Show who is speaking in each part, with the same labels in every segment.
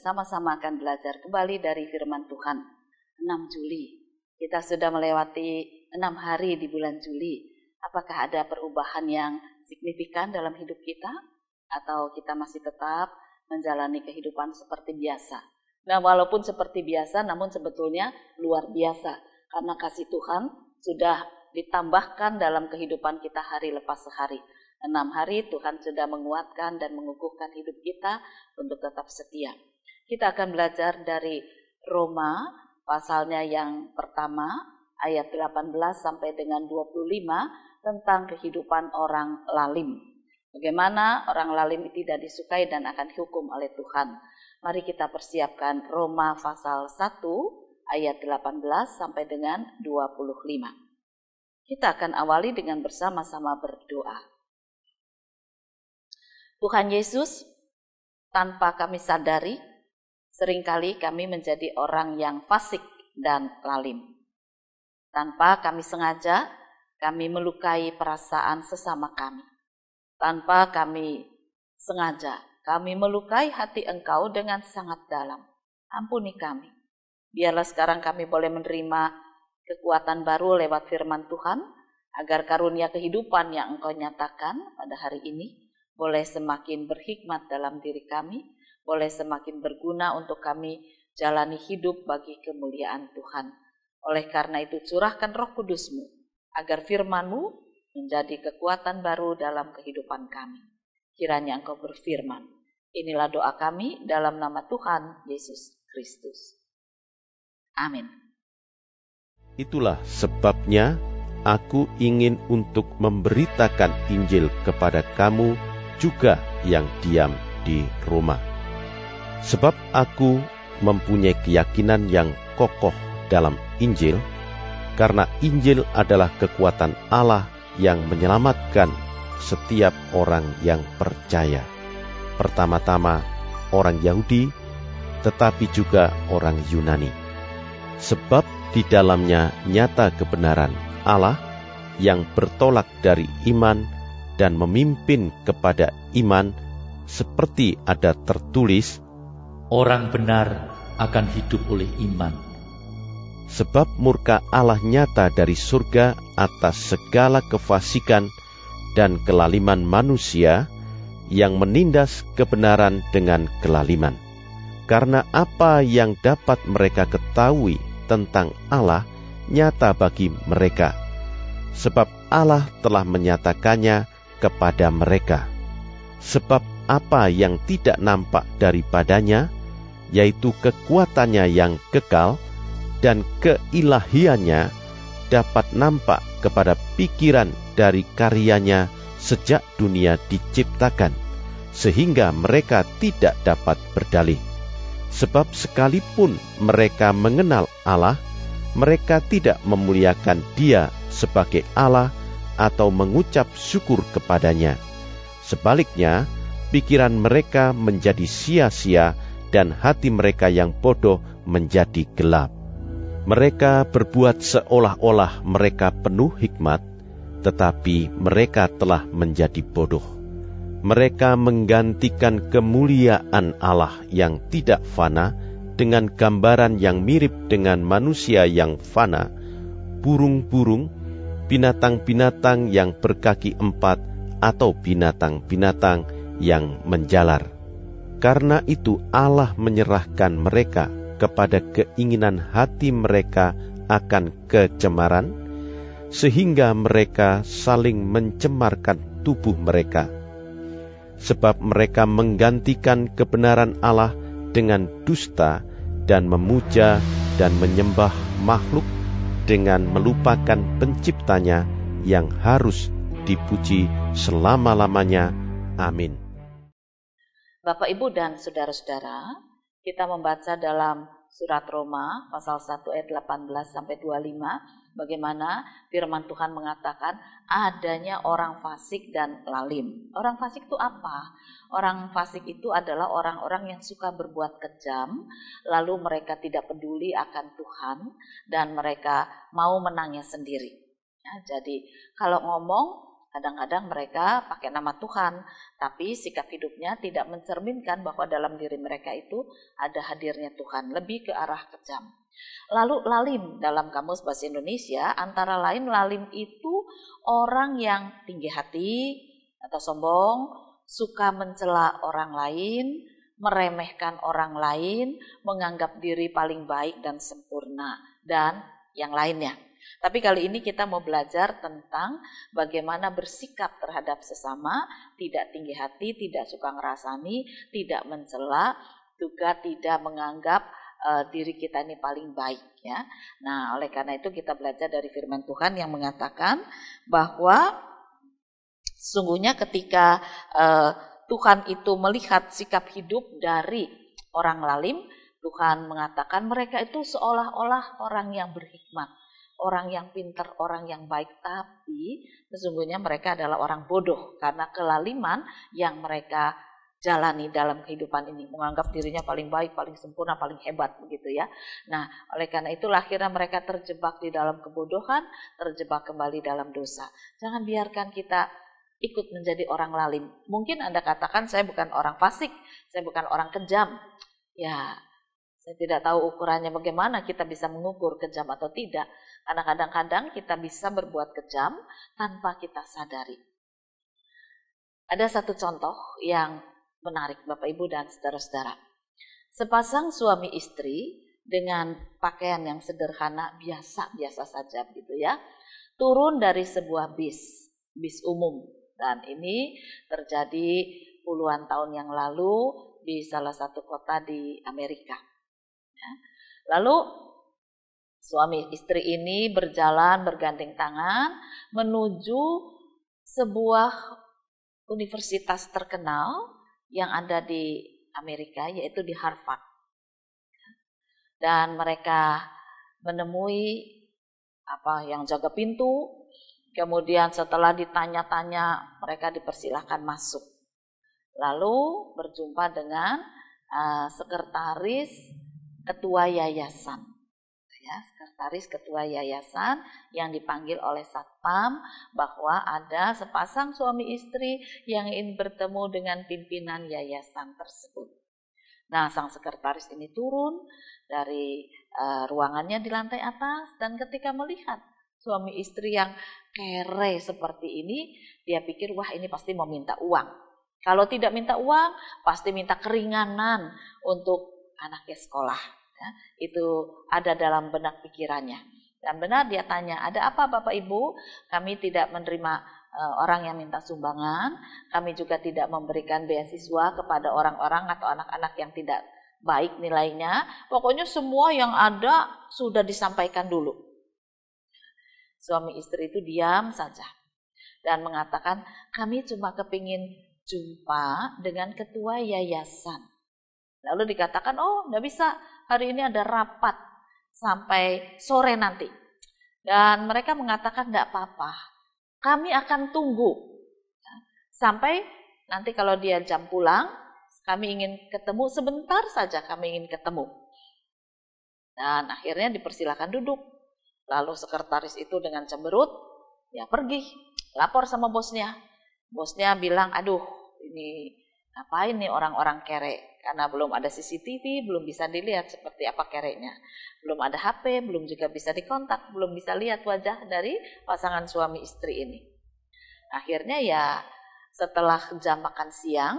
Speaker 1: bersama-sama akan belajar kembali dari firman Tuhan. 6 Juli, kita sudah melewati 6 hari di bulan Juli. Apakah ada perubahan yang signifikan dalam hidup kita? Atau kita masih tetap menjalani kehidupan seperti biasa? Nah, walaupun seperti biasa, namun sebetulnya luar biasa. Karena kasih Tuhan sudah ditambahkan dalam kehidupan kita hari lepas hari. 6 hari Tuhan sudah menguatkan dan mengukuhkan hidup kita untuk tetap setia. Kita akan belajar dari Roma pasalnya yang pertama ayat 18 sampai dengan 25 tentang kehidupan orang lalim. Bagaimana orang lalim tidak disukai dan akan dihukum oleh Tuhan. Mari kita persiapkan Roma pasal 1 ayat 18 sampai dengan 25. Kita akan awali dengan bersama-sama berdoa. Tuhan Yesus, tanpa kami sadari, seringkali kami menjadi orang yang fasik dan lalim. Tanpa kami sengaja, kami melukai perasaan sesama kami. Tanpa kami sengaja, kami melukai hati Engkau dengan sangat dalam. Ampuni kami. Biarlah sekarang kami boleh menerima kekuatan baru lewat firman Tuhan, agar karunia kehidupan yang Engkau nyatakan pada hari ini boleh semakin berhikmat dalam diri kami, boleh semakin berguna untuk kami jalani hidup bagi kemuliaan Tuhan. Oleh karena itu curahkan Roh Kudus-Mu, agar firman-Mu menjadi kekuatan baru dalam kehidupan kami. Kiranya Engkau berfirman. Inilah doa kami dalam nama Tuhan Yesus Kristus. Amin.
Speaker 2: Itulah sebabnya aku ingin untuk memberitakan Injil kepada kamu juga yang diam di Roma. Sebab aku mempunyai keyakinan yang kokoh dalam Injil, karena Injil adalah kekuatan Allah yang menyelamatkan setiap orang yang percaya. Pertama-tama orang Yahudi, tetapi juga orang Yunani. Sebab di dalamnya nyata kebenaran Allah yang bertolak dari iman dan memimpin kepada iman, seperti ada tertulis,
Speaker 3: orang benar akan hidup oleh iman.
Speaker 2: Sebab murka Allah nyata dari surga atas segala kefasikan dan kelaliman manusia yang menindas kebenaran dengan kelaliman. Karena apa yang dapat mereka ketahui tentang Allah nyata bagi mereka, sebab Allah telah menyatakannya kepada mereka. Sebab apa yang tidak nampak daripadanya, yaitu kekuatannya yang kekal dan keilahiannya, dapat nampak kepada pikiran dari karyanya sejak dunia diciptakan, sehingga mereka tidak dapat berdalih. Sebab sekalipun mereka mengenal Allah, mereka tidak memuliakan Dia sebagai Allah atau mengucap syukur kepadanya. Sebaliknya, pikiran mereka menjadi sia-sia dan hati mereka yang bodoh menjadi gelap. Mereka berbuat seolah-olah mereka penuh hikmat, tetapi mereka telah menjadi bodoh. Mereka menggantikan kemuliaan Allah yang tidak fana dengan gambaran yang mirip dengan manusia yang fana, burung-burung, binatang-binatang yang berkaki 4 atau binatang-binatang yang menjalar. Karena itu Allah menyerahkan mereka kepada keinginan hati mereka akan kecemaran, sehingga mereka saling mencemarkan tubuh mereka. Sebab mereka menggantikan kebenaran Allah dengan dusta dan memuja dan menyembah makhluk dengan melupakan penciptanya yang harus dipuji selama-lamanya. Amin.
Speaker 1: Bapak, Ibu, dan saudara-saudara, kita membaca dalam surat Roma pasal 1 ayat 18 sampai 25 bagaimana firman Tuhan mengatakan adanya orang fasik dan lalim. Orang fasik itu apa? Orang fasik itu adalah orang-orang yang suka berbuat kejam, lalu mereka tidak peduli akan Tuhan dan mereka mau menangnya sendiri. Ya, jadi kalau ngomong Kadang-kadang mereka pakai nama Tuhan, tapi sikap hidupnya tidak mencerminkan bahwa dalam diri mereka itu ada hadirnya Tuhan, lebih ke arah kejam. Lalu lalim dalam Kamus Bahasa Indonesia, antara lain lalim itu orang yang tinggi hati atau sombong, suka mencela orang lain, meremehkan orang lain, menganggap diri paling baik dan sempurna, dan yang lainnya. Tapi kali ini kita mau belajar tentang bagaimana bersikap terhadap sesama, tidak tinggi hati, tidak suka ngerasani, tidak mencela, juga tidak menganggap diri kita ini paling baik ya. Nah, oleh karena itu kita belajar dari firman Tuhan yang mengatakan bahwa sungguhnya ketika Tuhan itu melihat sikap hidup dari orang lalim, Tuhan mengatakan mereka itu seolah-olah orang yang berhikmat, orang yang pintar, orang yang baik, tapi sesungguhnya mereka adalah orang bodoh karena kelaliman yang mereka jalani dalam kehidupan ini, menganggap dirinya paling baik, paling sempurna, paling hebat begitu ya. Nah, oleh karena itulah akhirnya mereka terjebak di dalam kebodohan, terjebak kembali dalam dosa. Jangan biarkan kita ikut menjadi orang lalim. Mungkin Anda katakan saya bukan orang fasik, saya bukan orang kejam. Ya, saya tidak tahu ukurannya bagaimana kita bisa mengukur kejam atau tidak. Karena kadang-kadang kita bisa berbuat kejam tanpa kita sadari. Ada satu contoh yang menarik Bapak Ibu dan saudara-saudara. Sepasang suami istri dengan pakaian yang sederhana, biasa-biasa saja gitu ya, turun dari sebuah bis umum. Dan ini terjadi puluhan tahun yang lalu di salah satu kota di Amerika. Ya. Lalu suami istri ini berjalan bergandeng tangan menuju sebuah universitas terkenal yang ada di Amerika, yaitu di Harvard. Dan mereka menemui yang jaga pintu. Kemudian setelah ditanya-tanya, mereka dipersilahkan masuk. Lalu berjumpa dengan sekretaris ketua yayasan. Ya, sekretaris ketua yayasan yang dipanggil oleh satpam bahwa ada sepasang suami istri yang ingin bertemu dengan pimpinan yayasan tersebut. Nah, sang sekretaris ini turun dari ruangannya di lantai atas, dan ketika melihat suami istri yang kere seperti ini, dia pikir wah ini pasti mau minta uang. Kalau tidak minta uang, pasti minta keringanan untuk anaknya sekolah. Ya, itu ada dalam benak pikirannya. Dan benar dia tanya, ada apa Bapak Ibu? Kami tidak menerima orang yang minta sumbangan. Kami juga tidak memberikan beasiswa kepada orang-orang atau anak-anak yang tidak baik nilainya. Pokoknya semua yang ada sudah disampaikan dulu. Suami istri itu diam saja dan mengatakan, kami cuma kepingin jumpa dengan ketua yayasan. Lalu dikatakan, oh nggak bisa, hari ini ada rapat sampai sore nanti. Dan mereka mengatakan nggak apa-apa, kami akan tunggu sampai nanti kalau dia jam pulang, kami ingin ketemu sebentar saja, kami ingin ketemu. Dan akhirnya dipersilakan duduk. Lalu sekretaris itu dengan cemberut, ya pergi, lapor sama bosnya. Bosnya bilang, aduh ini ngapain nih orang-orang kere? Karena belum ada CCTV, belum bisa dilihat seperti apa kerenya. Belum ada HP, belum juga bisa dikontak, belum bisa lihat wajah dari pasangan suami istri ini. Akhirnya ya setelah jam makan siang,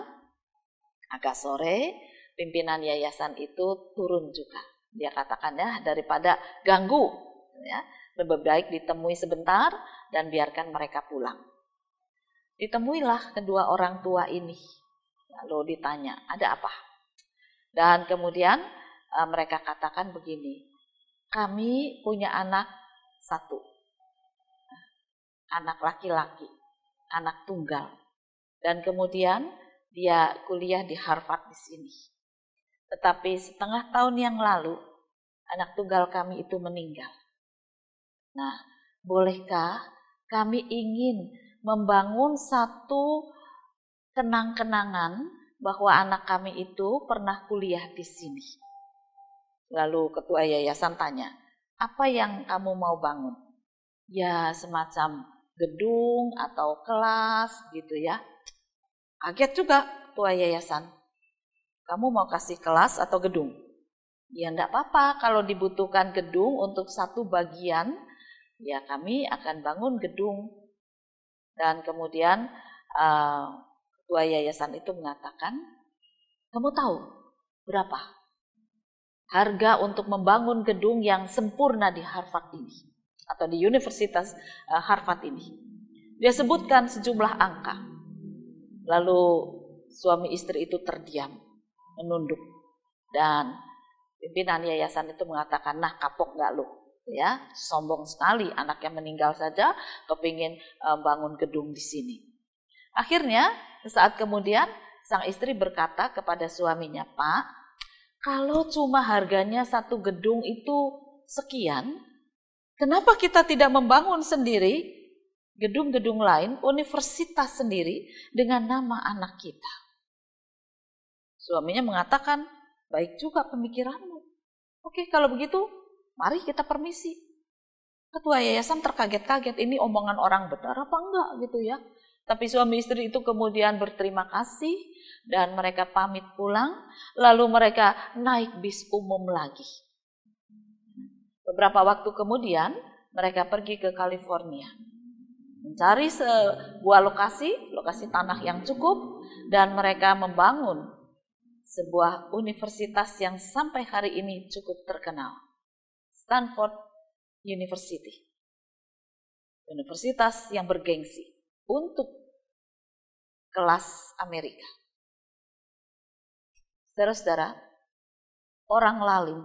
Speaker 1: agak sore, pimpinan yayasan itu turun juga. Dia katakan ya, daripada ganggu, ya, lebih baik ditemui sebentar dan biarkan mereka pulang. Ditemuilah kedua orang tua ini. Lalu ditanya, ada apa? Dan kemudian mereka katakan begini, kami punya anak satu, anak laki-laki, anak tunggal. Dan kemudian dia kuliah di Harvard di sini. Tetapi setengah tahun yang lalu, anak tunggal kami itu meninggal. Nah, bolehkah kami ingin membangun satu kenang-kenangan bahwa anak kami itu pernah kuliah di sini. Lalu ketua yayasan tanya, apa yang kamu mau bangun? Ya semacam gedung atau kelas gitu ya. Kaget juga ketua yayasan. Kamu mau kasih kelas atau gedung? Ya enggak apa-apa, kalau dibutuhkan gedung untuk satu bagian, ya kami akan bangun gedung. Dan kemudian ketua yayasan itu mengatakan, kamu tahu berapa harga untuk membangun gedung yang sempurna di Harvard ini, atau di Universitas Harvard ini? Dia sebutkan sejumlah angka. Lalu suami istri itu terdiam, menunduk. Dan pimpinan yayasan itu mengatakan, nah kapok gak lu? Ya, sombong sekali, anaknya meninggal saja kepingin bangun gedung di sini. Akhirnya saat kemudian sang istri berkata kepada suaminya, Pak, kalau cuma harganya satu gedung itu sekian, kenapa kita tidak membangun sendiri gedung-gedung lain, universitas sendiri dengan nama anak kita? Suaminya mengatakan, baik juga pemikiranmu. Oke, kalau begitu mari kita permisi. Ketua yayasan terkaget-kaget, ini omongan orang benar apa enggak gitu ya. Tapi suami istri itu kemudian berterima kasih dan mereka pamit pulang, lalu mereka naik bis umum lagi. Beberapa waktu kemudian mereka pergi ke California, mencari sebuah lokasi tanah yang cukup, dan mereka membangun sebuah universitas yang sampai hari ini cukup terkenal, Stanford University. Universitas yang bergengsi untuk kelas Amerika. Saudara-saudara, orang lalim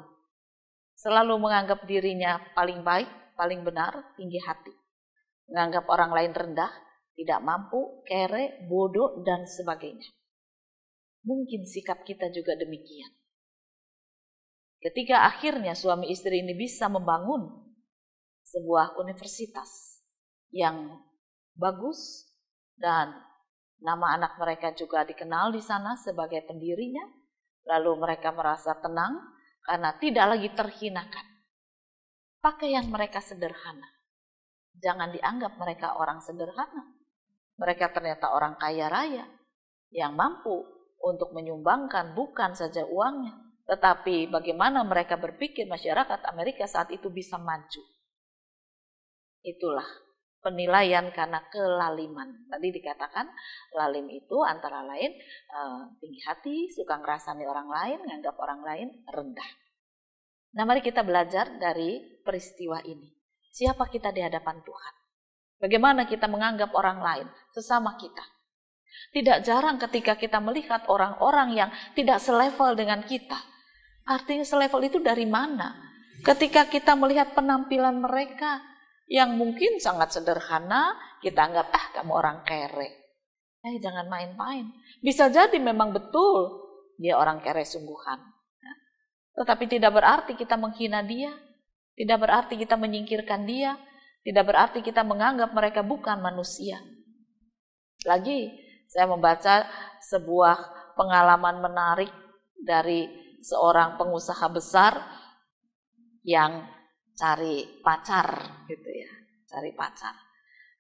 Speaker 1: selalu menganggap dirinya paling baik, paling benar, tinggi hati. Menganggap orang lain rendah, tidak mampu, kere, bodoh, dan sebagainya. Mungkin sikap kita juga demikian. Ketika akhirnya suami istri ini bisa membangun sebuah universitas yang bagus dan nama anak mereka juga dikenal di sana sebagai pendirinya, lalu mereka merasa tenang karena tidak lagi terhinakan. Pakaian mereka sederhana. Jangan dianggap mereka orang sederhana. Mereka ternyata orang kaya raya yang mampu untuk menyumbangkan bukan saja uangnya, tetapi bagaimana mereka berpikir masyarakat Amerika saat itu bisa maju. Itulah penilaian karena kelaliman. Tadi dikatakan lalim itu antara lain tinggi hati, suka ngerasani orang lain, nganggap orang lain rendah. Nah, mari kita belajar dari peristiwa ini. Siapa kita di hadapan Tuhan? Bagaimana kita menganggap orang lain, sesama kita? Tidak jarang ketika kita melihat orang-orang yang tidak selevel dengan kita. Artinya selevel itu dari mana? Ketika kita melihat penampilan mereka yang mungkin sangat sederhana, kita anggap, kamu orang kere. Jangan main-main. Bisa jadi memang betul dia orang kere sungguhan. Tetapi tidak berarti kita menghina dia. Tidak berarti kita menyingkirkan dia. Tidak berarti kita menganggap mereka bukan manusia. Lagi, saya membaca sebuah pengalaman menarik dari seorang pengusaha besar yang cari pacar gitu ya, cari pacar.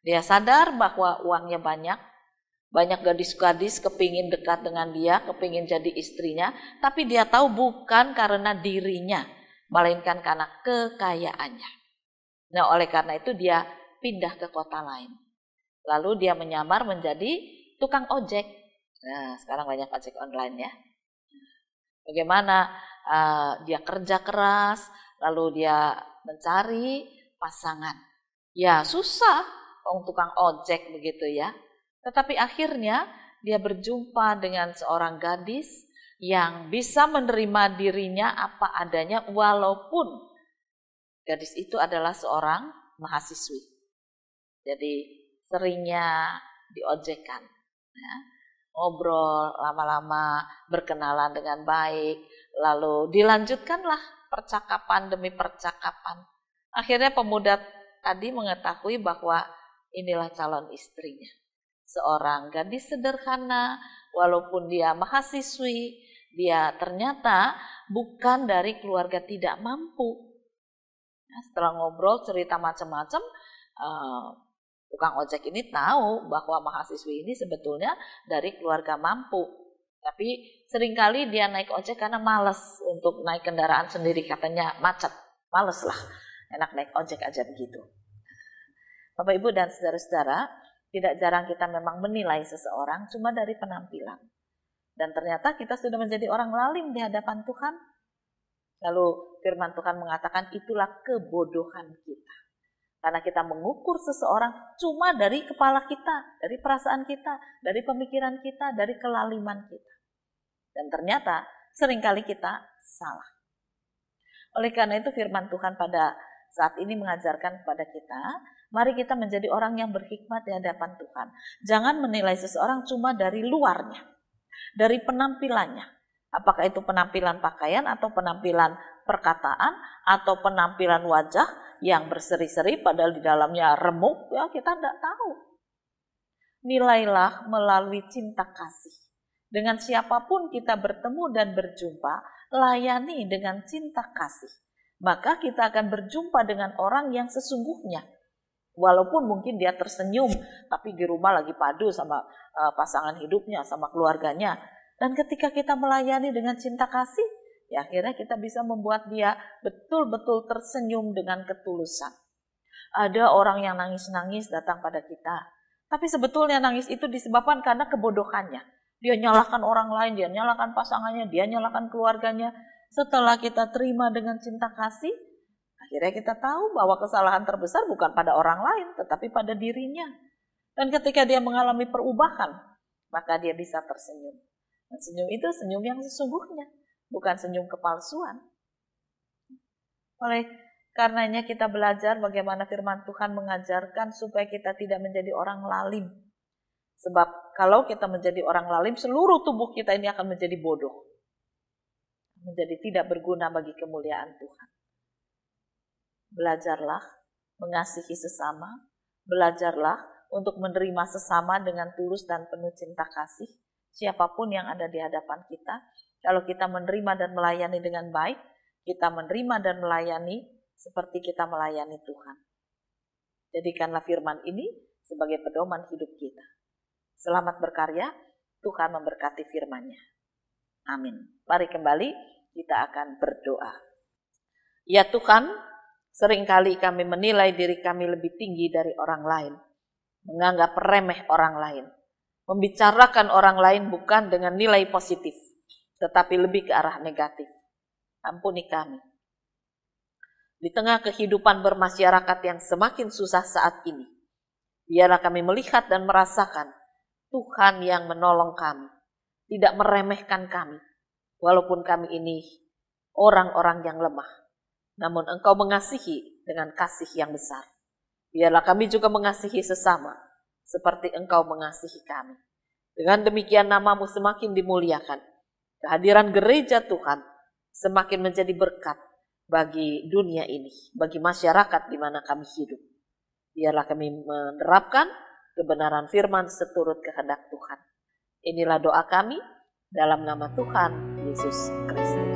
Speaker 1: Dia sadar bahwa uangnya banyak gadis-gadis kepingin dekat dengan dia, kepingin jadi istrinya, tapi dia tahu bukan karena dirinya, melainkan karena kekayaannya. Nah, oleh karena itu dia pindah ke kota lain. Lalu dia menyamar menjadi tukang ojek. Nah, sekarang banyak ojek online ya. Bagaimana dia kerja keras, lalu dia mencari pasangan. Ya susah, tukang ojek begitu ya. Tetapi akhirnya dia berjumpa dengan seorang gadis yang bisa menerima dirinya apa adanya walaupun gadis itu adalah seorang mahasiswi. Jadi seringnya diojekkan. Ya. Ngobrol lama-lama, berkenalan dengan baik, lalu dilanjutkanlah percakapan demi percakapan. Akhirnya pemuda tadi mengetahui bahwa inilah calon istrinya. Seorang gadis sederhana, walaupun dia mahasiswi, dia ternyata bukan dari keluarga tidak mampu. Nah, setelah ngobrol cerita macam-macam, Tukang ojek ini tahu bahwa mahasiswi ini sebetulnya dari keluarga mampu. Tapi seringkali dia naik ojek karena malas untuk naik kendaraan sendiri, katanya macet. Males lah, enak naik ojek aja begitu. Bapak, Ibu, dan saudara-saudara, tidak jarang kita memang menilai seseorang cuma dari penampilan. Dan ternyata kita sudah menjadi orang lalim di hadapan Tuhan. Lalu firman Tuhan mengatakan itulah kebodohan kita. Karena kita mengukur seseorang cuma dari kepala kita, dari perasaan kita, dari pemikiran kita, dari kelaliman kita. Dan ternyata seringkali kita salah. Oleh karena itu firman Tuhan pada saat ini mengajarkan kepada kita, mari kita menjadi orang yang berhikmat di hadapan Tuhan. Jangan menilai seseorang cuma dari luarnya, dari penampilannya. Apakah itu penampilan pakaian atau penampilan perkataan atau penampilan wajah yang berseri-seri padahal di dalamnya remuk, ya kita tidak tahu. Nilailah melalui cinta kasih. Dengan siapapun kita bertemu dan berjumpa, layani dengan cinta kasih. Maka kita akan berjumpa dengan orang yang sesungguhnya. Walaupun mungkin dia tersenyum, tapi di rumah lagi padu sama pasangan hidupnya, sama keluarganya. Dan ketika kita melayani dengan cinta kasih, ya akhirnya kita bisa membuat dia betul-betul tersenyum dengan ketulusan. Ada orang yang nangis-nangis datang pada kita. Tapi sebetulnya nangis itu disebabkan karena kebodohannya. Dia nyalahkan orang lain, dia nyalahkan pasangannya, dia nyalahkan keluarganya. Setelah kita terima dengan cinta kasih, akhirnya kita tahu bahwa kesalahan terbesar bukan pada orang lain, tetapi pada dirinya. Dan ketika dia mengalami perubahan, maka dia bisa tersenyum. Dan senyum itu senyum yang sesungguhnya, bukan senyum kepalsuan. Oleh karenanya kita belajar bagaimana firman Tuhan mengajarkan supaya kita tidak menjadi orang lalim. Sebab kalau kita menjadi orang lalim, seluruh tubuh kita ini akan menjadi bodoh. Menjadi tidak berguna bagi kemuliaan Tuhan. Belajarlah mengasihi sesama, belajarlah untuk menerima sesama dengan tulus dan penuh cinta kasih. Siapapun yang ada di hadapan kita, kalau kita menerima dan melayani dengan baik, kita menerima dan melayani seperti kita melayani Tuhan. Jadikanlah firman ini sebagai pedoman hidup kita. Selamat berkarya, Tuhan memberkati firman-Nya. Amin. Mari kembali kita akan berdoa. Ya Tuhan, seringkali kami menilai diri kami lebih tinggi dari orang lain, menganggap remeh orang lain, membicarakan orang lain bukan dengan nilai positif, tetapi lebih ke arah negatif. Ampuni kami. Di tengah kehidupan bermasyarakat yang semakin susah saat ini, biarlah kami melihat dan merasakan Tuhan yang menolong kami, tidak meremehkan kami, walaupun kami ini orang-orang yang lemah. Namun Engkau mengasihi dengan kasih yang besar. Biarlah kami juga mengasihi sesama, seperti Engkau mengasihi kami. Dengan demikian nama-Mu semakin dimuliakan. Kehadiran gereja Tuhan semakin menjadi berkat bagi dunia ini, bagi masyarakat di mana kami hidup. Biarlah kami menerapkan kebenaran firman seturut kehendak Tuhan. Inilah doa kami dalam nama Tuhan Yesus Kristus.